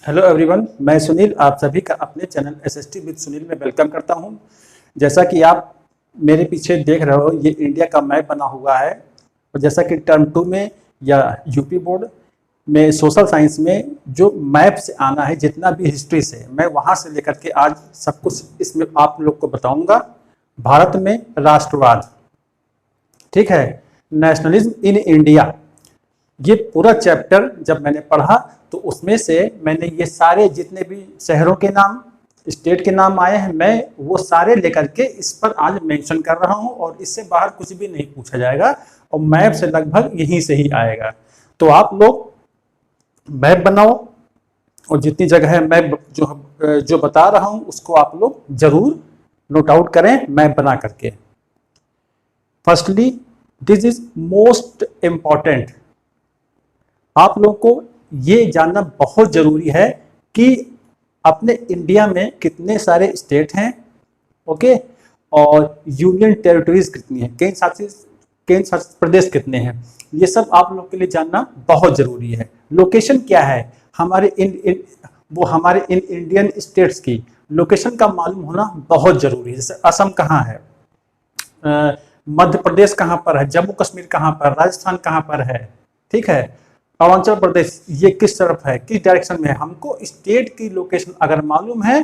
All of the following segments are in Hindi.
हेलो एवरीवन, मैं सुनील आप सभी का अपने चैनल एसएसटी विद सुनील में वेलकम करता हूं। जैसा कि आप मेरे पीछे देख रहे हो, ये इंडिया का मैप बना हुआ है। और जैसा कि टर्म 2 में या यूपी बोर्ड में सोशल साइंस में जो मैप से आना है, जितना भी हिस्ट्री से, मैं वहां से लेकर के आज सब कुछ इसमें आप लोग को बताऊंगा। भारत में राष्ट्रवाद, ठीक है, नेशनलिज्म इन इंडिया, ये पूरा चैप्टर जब मैंने पढ़ा तो उसमें से मैंने ये सारे जितने भी शहरों के नाम, स्टेट के नाम आए हैं, मैं वो सारे लेकर के इस पर आज मेंशन कर रहा हूं। और इससे बाहर कुछ भी नहीं पूछा जाएगा और मैप से लगभग यहीं से ही आएगा। तो आप लोग मैप बनाओ और जितनी जगह है मैप जो बता रहा हूं उसको आप लोग जरूर नोट आउट करें मैप बना करके। Firstly, this is most important. आप लोगों को ये जानना बहुत जरूरी है कि अपने इंडिया में कितने सारे स्टेट हैं, ओके, और यूनियन टेरिटरीज कितनी है, केंद्र शासित प्रदेश कितने हैं। ये सब आप लोग के लिए जानना बहुत जरूरी है। लोकेशन क्या है हमारे हमारे इंडियन स्टेट्स की लोकेशन का मालूम होना बहुत जरूरी है। जैसे असम कहाँ है, मध्य प्रदेश कहाँ पर है, जम्मू कश्मीर कहाँ पर, राजस्थान कहाँ पर है, ठीक है, अरुणाचल प्रदेश ये किस तरफ है, किस डायरेक्शन में है। हमको स्टेट की लोकेशन अगर मालूम है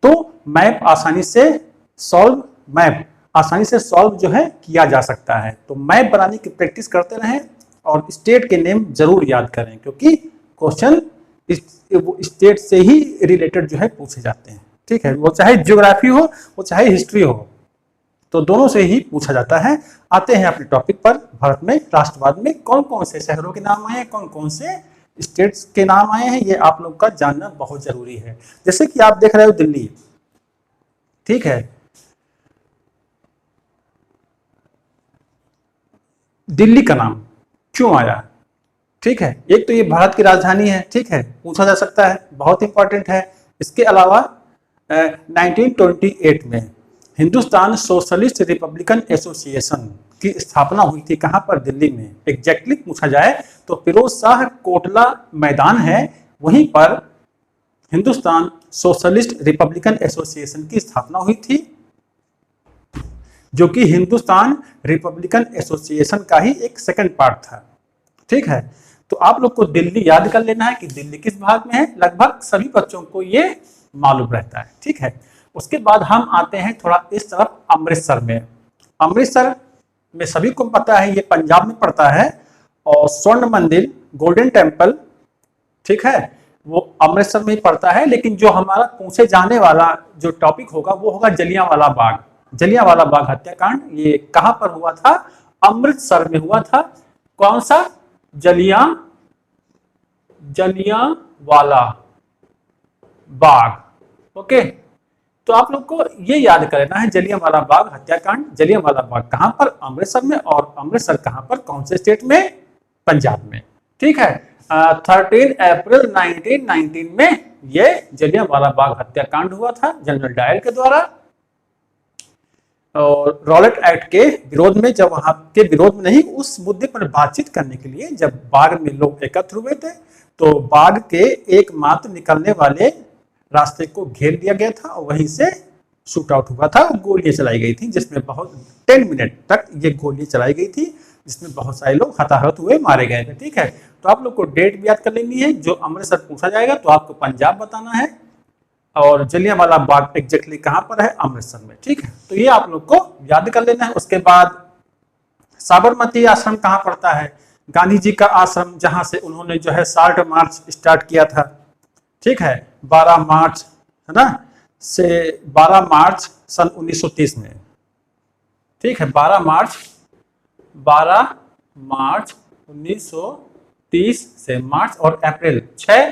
तो मैप आसानी से सॉल्व जो है किया जा सकता है। तो मैप बनाने की प्रैक्टिस करते रहें और स्टेट के नेम जरूर याद करें, क्योंकि क्वेश्चन स्टेट से ही रिलेटेड जो है पूछे जाते हैं, ठीक है, वो चाहे ज्योग्राफी हो वो चाहे हिस्ट्री हो, तो दोनों से ही पूछा जाता है। आते हैं अपने टॉपिक पर। भारत में राष्ट्रवाद में कौन कौन से शहरों के नाम आए हैं, कौन कौन से स्टेट्स के नाम आए हैं, ये आप लोग का जानना बहुत जरूरी है। जैसे कि आप देख रहे हो दिल्ली, ठीक है, दिल्ली का नाम क्यों आया, ठीक है, एक तो ये भारत की राजधानी है, ठीक है, पूछा जा सकता है, बहुत इंपॉर्टेंट है। इसके अलावा 1928 में हिंदुस्तान सोशलिस्ट रिपब्लिकन एसोसिएशन की स्थापना हुई थी। कहां पर? दिल्ली में। एग्जैक्टली पूछा जाए तो फिरोज शाह कोटला मैदान है, वहीं पर हिंदुस्तान सोशलिस्ट रिपब्लिकन एसोसिएशन की स्थापना हुई थी, जो कि हिंदुस्तान रिपब्लिकन एसोसिएशन का ही एक सेकंड पार्ट था, ठीक है। तो आप लोग को दिल्ली याद कर लेना है कि दिल्ली किस भाग में है, लगभग सभी बच्चों को ये मालूम रहता है, ठीक है। उसके बाद हम आते हैं थोड़ा इस तरफ अमृतसर में। अमृतसर में सभी को पता है ये पंजाब में पड़ता है, और स्वर्ण मंदिर गोल्डन टेम्पल, ठीक है, वो अमृतसर में ही पड़ता है। लेकिन जो हमारा पूछे जाने वाला जो टॉपिक होगा वो होगा जलियांवाला बाग। जलियांवाला बाग हत्याकांड ये कहां पर हुआ था? अमृतसर में हुआ था। कौन सा? जलियांवाला बाग, ओके। तो आप लोग को ये याद कर लेना है जलियांवाला बाग हत्याकांड, जलियांवाला बाग कहां पर? अमृतसर में। और अमृतसर कहां पर? कौन से स्टेट में? पंजाब में, ठीक है। 13 अप्रैल 1919 में ये जलियांवाला बाग हत्याकांड हुआ था जनरल डायर के द्वारा। और रॉलेट एक्ट के विरोध में, जब वहां के विरोध में नहीं, उस मुद्दे पर बातचीत करने के लिए जब बाग में लोग एकत्र हुए थे, तो बाग के एकमात्र निकलने वाले रास्ते को घेर दिया गया था और वहीं से शूट आउट हुआ था। गोलियां चलाई गई थी, जिसमें बहुत 10 मिनट तक ये गोलियां चलाई गई थी, जिसमें बहुत सारे लोग हताहत हुए, मारे गए थे, ठीक है। तो आप लोग को डेट भी याद कर लेनी है। जो अमृतसर पूछा जाएगा तो आपको पंजाब बताना है, और जलियांवाला बाग एग्जैक्टली कहां पर है? अमृतसर में, ठीक है। तो ये आप लोग को याद कर लेना है। उसके बाद साबरमती आश्रम कहां पड़ता है? गांधी जी का आश्रम, जहां से उन्होंने जो है साल्ट मार्च स्टार्ट किया था, ठीक है, 12 मार्च, है ना, से 12 मार्च सन 1930 में, ठीक है, 12 मार्च 1930 से मार्च और अप्रैल 6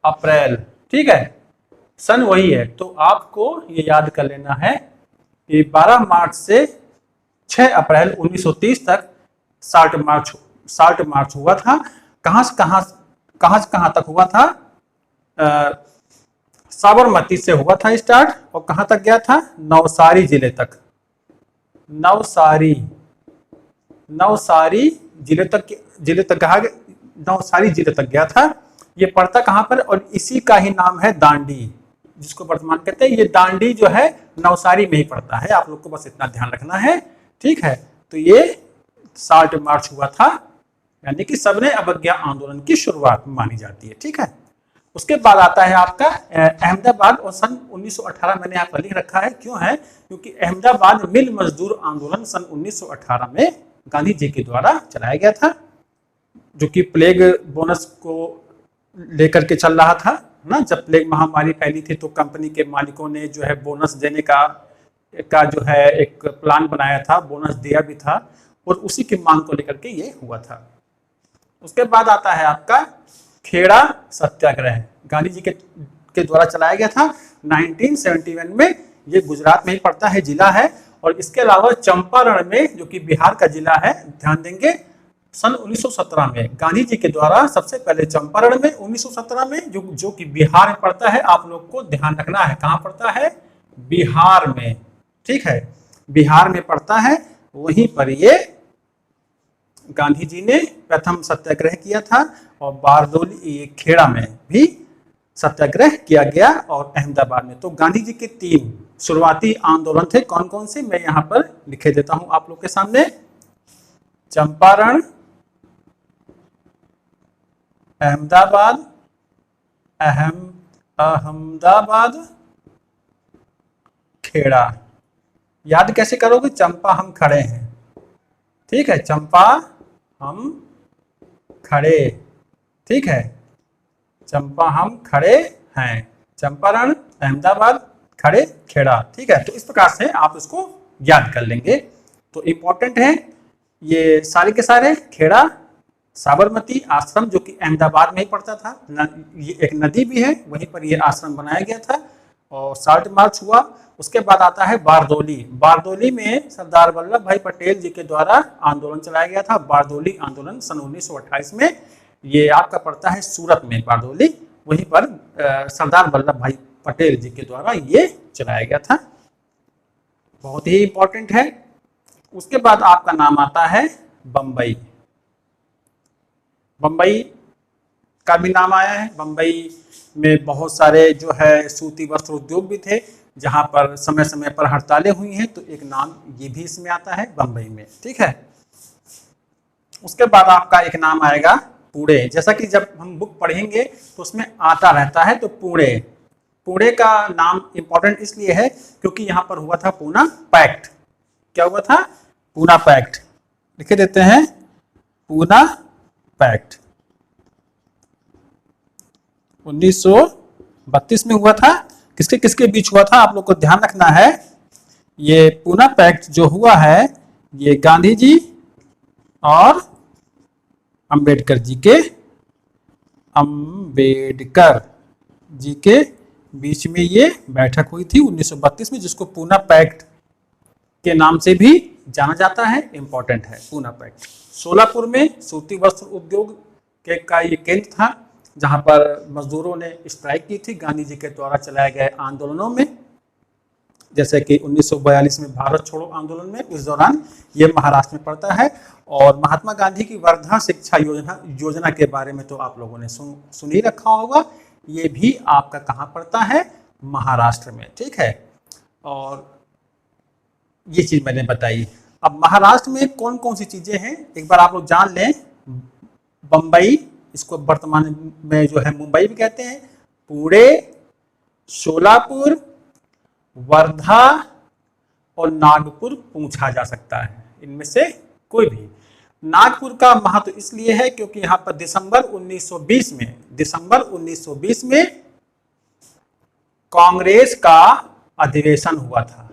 अप्रैल, ठीक है, सन वही है। तो आपको ये याद कर लेना है कि 12 मार्च से 6 अप्रैल 1930 तक साल्ट मार्च हुआ था। कहां से कहां तक हुआ था? साबरमती से हुआ था स्टार्ट, और कहां तक गया था? नवसारी जिले तक। नवसारी जिले तक कहा, नवसारी जिले तक गया था। ये पड़ता कहाँ पर, और इसी का ही नाम है दांडी, जिसको वर्तमान कहते हैं। ये दांडी जो है नवसारी में ही पड़ता है, आप लोग को बस इतना ध्यान रखना है, ठीक है। तो ये 60 मार्च हुआ था, यानी कि सबने अवज्ञा आंदोलन की शुरुआत मानी जाती है, ठीक है। उसके बाद आता है आपका अहमदाबाद, और सन 1918 मैंने यहाँ पर लिख रखा है, क्यों है, क्योंकि अहमदाबाद मिल मजदूर आंदोलन सन 1918 में गांधी जी के द्वारा चलाया गया था, जो कि प्लेग बोनस को लेकर के चल रहा था ना। जब प्लेग महामारी फैली थी तो कंपनी के मालिकों ने जो है बोनस देने का जो है एक प्लान बनाया था, बोनस दिया भी था, और उसी की मांग को लेकर के ये हुआ था। उसके बाद आता है आपका खेड़ा सत्याग्रह, गांधी जी के द्वारा चलाया गया था 1971 में। ये गुजरात में ही पड़ता है, जिला है। और इसके अलावा चंपारण में, जो कि बिहार का जिला है, ध्यान देंगे, सन 1917 में गांधी जी के द्वारा सबसे पहले चंपारण में 1917 में, जो कि बिहार में पड़ता है। आप लोग को ध्यान रखना है कहाँ पड़ता है, बिहार में, ठीक है, बिहार में पड़ता है। वहीं पर ये गांधी जी ने प्रथम सत्याग्रह किया था, और बारदौली खेड़ा में भी सत्याग्रह किया गया, और अहमदाबाद में। तो गांधी जी के 3 शुरुआती आंदोलन थे, कौन कौन से, मैं यहाँ पर लिखे देता हूं आप लोग के सामने। चंपारण, अहमदाबाद, अहमदाबाद, खेड़ा। याद कैसे करोगे, चंपा हम खड़े हैं, ठीक है, चंपा हम खड़े, ठीक है, चंपा हम खड़े हैं, चंपारण, अहमदाबाद, खड़े, खेड़ा, ठीक है। तो इस प्रकार से आप इसको याद कर लेंगे। तो इंपॉर्टेंट है ये सारे के सारे। खेड़ा साबरमती आश्रम, जो कि अहमदाबाद में ही पड़ता था, ये एक नदी भी है, वहीं पर ये आश्रम बनाया गया था, और 60 मार्च हुआ। उसके बाद आता है बारदौली। बारदौली में सरदार वल्लभ भाई पटेल जी के द्वारा आंदोलन चलाया गया था, बारदौली आंदोलन सन 1928 में। ये आपका पड़ता है सूरत में बारदौली, वहीं पर सरदार वल्लभ भाई पटेल जी के द्वारा ये चलाया गया था, बहुत ही इंपॉर्टेंट है। उसके बाद आपका नाम आता है बम्बई। बम्बई का भी नाम आया है। बम्बई में बहुत सारे जो है सूती वस्त्र उद्योग भी थे, जहां पर समय समय पर हड़तालें हुई हैं, तो एक नाम ये भी इसमें आता है बम्बई में, ठीक है। उसके बाद आपका एक नाम आएगा पुणे। जैसा कि जब हम बुक पढ़ेंगे तो उसमें आता रहता है, तो पुणे। पुणे का नाम इंपॉर्टेंट इसलिए है क्योंकि यहाँ पर हुआ था पूना पैक्ट। क्या हुआ था, पूना पैक्ट, लिखे देते हैं, पूना पैक्ट 1932 में हुआ था। किसके किसके बीच हुआ था, आप लोग को ध्यान रखना है। ये पूना पैक्ट जो हुआ है, ये गांधी जी और अंबेडकर जी के बीच में ये बैठक हुई थी 1932 में, जिसको पूना पैक्ट के नाम से भी जाना जाता है। इंपॉर्टेंट है पूना पैक्ट। सोलापुर में सूती वस्त्र उद्योग का ये केंद्र था, जहां पर मजदूरों ने स्ट्राइक की थी गांधी जी के द्वारा चलाए गए आंदोलनों में, जैसे कि 1942 में भारत छोड़ो आंदोलन में। इस दौरान ये महाराष्ट्र में पड़ता है। और महात्मा गांधी की वर्धा शिक्षा योजना के बारे में तो आप लोगों ने सुन ही रखा होगा। ये भी आपका कहाँ पड़ता है, महाराष्ट्र में, ठीक है। और ये चीज मैंने बताई। अब महाराष्ट्र में कौन कौन सी चीजें हैं एक बार आप लोग जान लें। बम्बई, इसको वर्तमान में जो है मुंबई भी कहते हैं, पुणे, सोलापुर, वर्धा और नागपुर पूछा जा सकता है, इनमें से कोई भी। नागपुर का महत्व इसलिए है क्योंकि यहाँ पर दिसंबर 1920 में कांग्रेस का अधिवेशन हुआ था।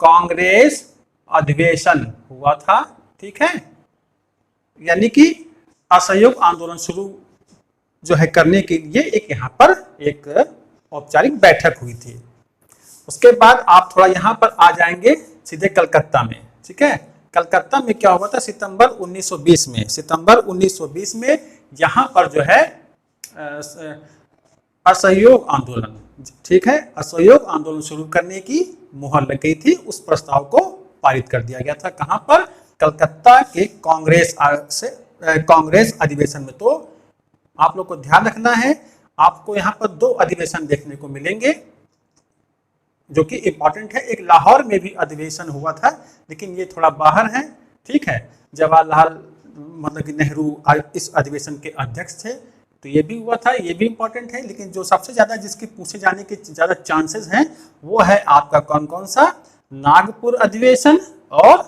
कांग्रेस अधिवेशन हुआ था, ठीक है, यानी कि असहयोग आंदोलन शुरू जो है करने के लिए एक यहाँ पर एक औपचारिक बैठक हुई थी। उसके बाद आप थोड़ा यहाँ पर आ जाएंगे सीधे कलकत्ता में, ठीक है। कलकत्ता में क्या हुआ था, सितंबर 1920 में यहाँ पर जो है असहयोग आंदोलन, ठीक है, असहयोग आंदोलन शुरू करने की मुहर लग गई थी। उस प्रस्ताव को पारित कर दिया गया था, कहाँ पर, कलकत्ता के कांग्रेस अधिवेशन में। तो आप लोग को ध्यान रखना है, आपको यहाँ पर 2 अधिवेशन देखने को मिलेंगे जो कि इंपॉर्टेंट है। एक लाहौर में भी अधिवेशन हुआ था, लेकिन ये थोड़ा बाहर है, ठीक है। जवाहरलाल मतलब कि नेहरू इस अधिवेशन के अध्यक्ष थे, तो ये भी हुआ था, ये भी इंपॉर्टेंट है। लेकिन जो सबसे ज़्यादा जिसके पूछे जाने के ज़्यादा चांसेस हैं वो है आपका कौन कौन सा, नागपुर अधिवेशन और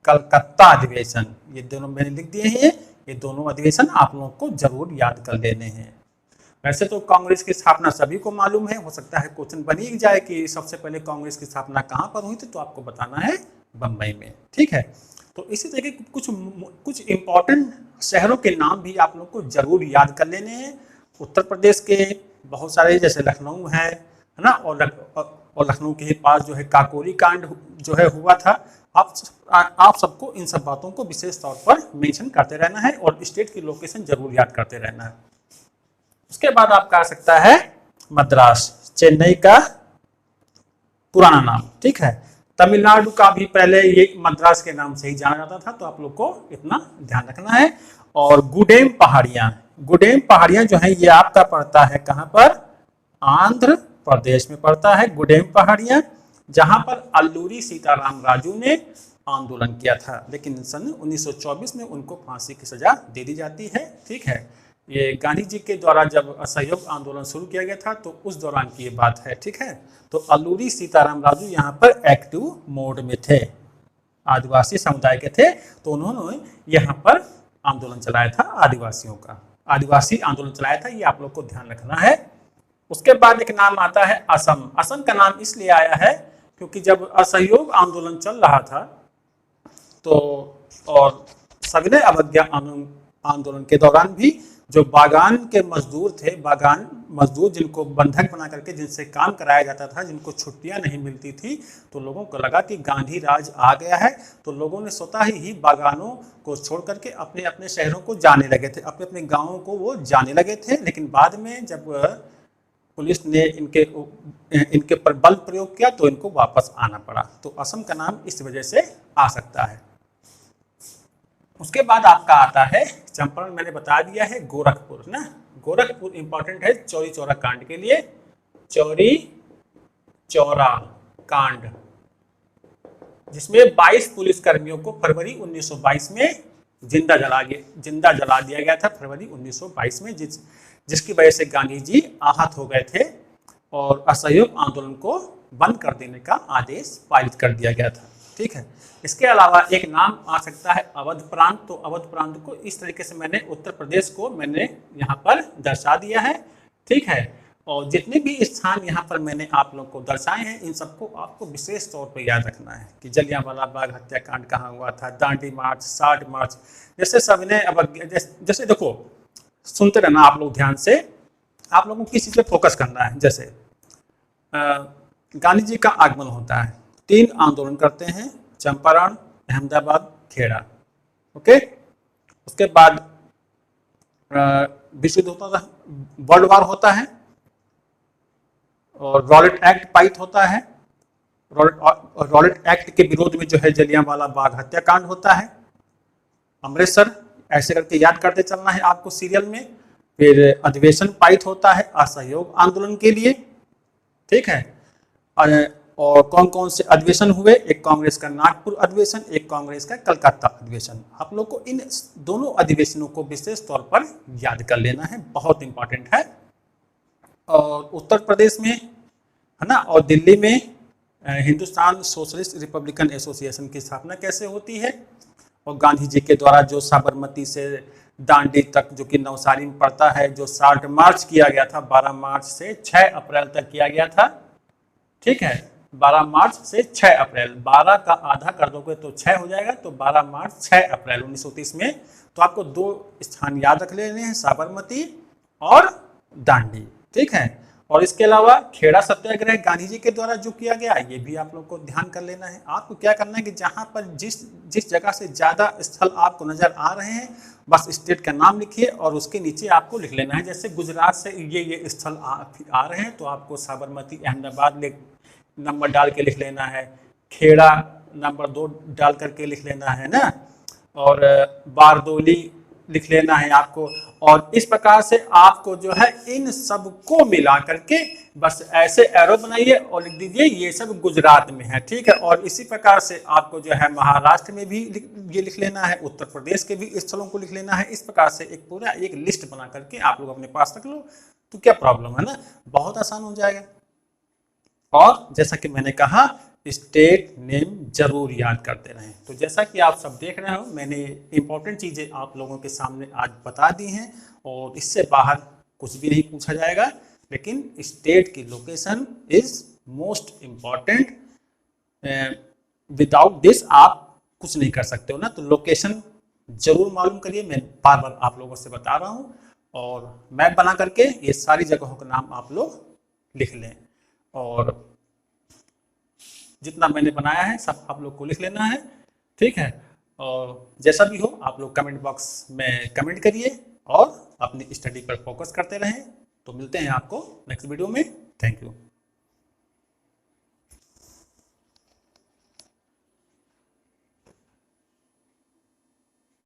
कलकत्ता अधिवेशन। ये दोनों मैंने लिख दिए हैं, ये दोनों अधिवेशन आप लोगों को जरूर याद कर लेने हैं। वैसे तो कांग्रेस की स्थापना सभी को मालूम है, हो सकता है क्वेश्चन बन ही जाए कि सबसे पहले कांग्रेस की स्थापना कहाँ पर हुई थी, तो आपको बताना है बम्बई में, ठीक है। तो इसी तरह के कुछ इंपॉर्टेंट शहरों के नाम भी आप लोग को जरूर याद कर लेने हैं। उत्तर प्रदेश के बहुत सारे, जैसे लखनऊ है ना, और लखनऊ के पास जो है काकोरी कांड जो है हुआ था। आप सबको इन सब बातों को विशेष तौर पर मेंशन करते रहना है और स्टेट की लोकेशन जरूर याद करते रहना है। उसके बाद आपका आ सकता है मद्रास, चेन्नई का पुराना नाम, ठीक है। तमिलनाडु का भी पहले ये मद्रास के नाम से ही जाना जाता था, तो आप लोग को इतना ध्यान रखना है। और गुडेम पहाड़ियां जो है ये आपका पड़ता है कहां पर, आंध्र प्रदेश में पड़ता है गुडेम पहाड़ियां, जहां पर अल्लूरी सीताराम राजू ने आंदोलन किया था, लेकिन सन 1924 में उनको फांसी की सजा दे दी जाती है, ठीक है। ये गांधी जी के द्वारा जब असहयोग आंदोलन शुरू किया गया था तो उस दौरान की ये बात है, ठीक है। तो अल्लूरी सीताराम राजू यहाँ पर एक्टिव मोड में थे, आदिवासी समुदाय के थे, तो उन्होंने यहाँ पर आंदोलन चलाया था, आदिवासी आंदोलन चलाया था, ये आप लोग को ध्यान रखना है। उसके बाद एक नाम आता है असम। असम का नाम इसलिए आया है क्योंकि जब असहयोग आंदोलन चल रहा था तो, और सविनय अवज्ञा आंदोलन के दौरान भी जो बागान के मजदूर थे, बागान मजदूर जिनको बंधक बना करके जिनसे काम कराया जाता था, जिनको छुट्टियां नहीं मिलती थी, तो लोगों को लगा कि गांधी राज आ गया है, तो लोगों ने स्वतः ही बागानों को छोड़ करके अपने अपने शहरों को जाने लगे थे, अपने अपने गाँवों को वो जाने लगे थे। लेकिन बाद में जब पुलिस ने इनके पर बल प्रयोग किया तो इनको वापस आना पड़ा। तो असम का नाम इस वजह से आ सकता है। उसके बाद आपका आता है चंपारण, मैंने बता दिया है गोरखपुर ना, गोरखपुर इंपॉर्टेंट है चौरी चौरा कांड के लिए। चौरी चौरा कांड, जिसमें 22 पुलिस कर्मियों को फरवरी 1922 में जिंदा जला दिया गया था, फरवरी 1922 में, जिसकी वजह से गांधी जी आहत हो गए थे और असहयोग आंदोलन को बंद कर देने का आदेश पारित कर दिया गया था, ठीक है। इसके अलावा एक नाम आ सकता है अवध प्रांत। तो अवध प्रांत को इस तरीके से मैंने उत्तर प्रदेश को मैंने यहाँ पर दर्शा दिया है, ठीक है। और जितने भी स्थान यहाँ पर मैंने आप लोगों को दर्शाए हैं, इन सबको आपको विशेष तौर पर याद रखना है कि जलियांवाला बाग हत्याकांड कहाँ हुआ था, दांडी मार्च, 60 मार्च, जैसे सविनय अवज्ञा, जैसे देखो सुनते रहना आप लोग ध्यान से, आप लोगों को किस चीज़ पे फोकस करना है। जैसे गांधी जी का आगमन होता है, 3 आंदोलन करते हैं, चंपारण, अहमदाबाद, खेड़ा, ओके। उसके बाद विश्व युद्ध होता है, वर्ल्ड वार होता है, और रॉलेट एक्ट पारित होता है। रॉलेट एक्ट के विरोध में जो है जलियांवाला बाग हत्याकांड होता है, अमृतसर, ऐसे करके याद करते चलना है आपको सीरियल में। फिर अधिवेशन पारित होता है असहयोग आंदोलन के लिए, ठीक है। और कौन कौन से अधिवेशन हुए, एक कांग्रेस का नागपुर अधिवेशन, एक कांग्रेस का कलकत्ता अधिवेशन। आप लोग को इन दोनों अधिवेशनों को विशेष तौर पर याद कर लेना है, बहुत इंपॉर्टेंट है। और उत्तर प्रदेश में है ना, और दिल्ली में हिंदुस्तान सोशलिस्ट रिपब्लिकन एसोसिएशन की स्थापना कैसे होती है, और गांधी जी के द्वारा जो साबरमती से दांडी तक जो कि नवसारी में पड़ता है, जो 60 मार्च किया गया था, 12 मार्च से 6 अप्रैल तक किया गया था, ठीक है। 12 मार्च से 6 अप्रैल, 12 का आधा कर दोगे तो 6 हो जाएगा, तो 12 मार्च 6 अप्रैल 1930 में। तो आपको 2 स्थान याद रख लेने हैं, साबरमती और दांडी, ठीक है। और इसके अलावा खेड़ा सत्याग्रह गांधी जी के द्वारा जो किया गया, ये भी आप लोग को ध्यान कर लेना है। आपको क्या करना है कि जहां पर जिस जगह से ज़्यादा स्थल आपको नजर आ रहे हैं, बस स्टेट का नाम लिखिए और उसके नीचे आपको लिख लेना है। जैसे गुजरात से ये स्थल आ रहे हैं, तो आपको साबरमती, अहमदाबाद नंबर डाल के लिख लेना है, खेड़ा नंबर 2 डाल करके लिख लेना है ना, और बारदोली लिख लेना है आपको। और इस प्रकार से आपको जो है इन सब को मिला करके बस ऐसे एरो बनाइए और लिख दीजिए ये सब गुजरात में है, ठीक है। और इसी प्रकार से आपको जो है महाराष्ट्र में भी ये लिख लेना है, उत्तर प्रदेश के भी स्थलों को लिख लेना है। इस प्रकार से एक पूरा एक लिस्ट बना करके आप लोग अपने पास रख लो, तो क्या प्रॉब्लम है ना, बहुत आसान हो जाएगा। और जैसा कि मैंने कहा स्टेट नेम जरूर याद करते रहें। तो जैसा कि आप सब देख रहे हो, मैंने इंपॉर्टेंट चीज़ें आप लोगों के सामने आज बता दी हैं और इससे बाहर कुछ भी नहीं पूछा जाएगा। लेकिन स्टेट की location is most important, without this आप कुछ नहीं कर सकते हो ना। तो लोकेशन जरूर मालूम करिए, मैं बार बार आप लोगों से बता रहा हूँ। और मैप बना करके ये सारी जगहों का नाम आप लोग लिख लें, और जितना मैंने बनाया है सब आप लोग को लिख लेना है, ठीक है। और जैसा भी हो आप लोग कमेंट बॉक्स में कमेंट करिए और अपनी स्टडी पर फोकस करते रहें। तो मिलते हैं आपको नेक्स्ट वीडियो में। Thank you.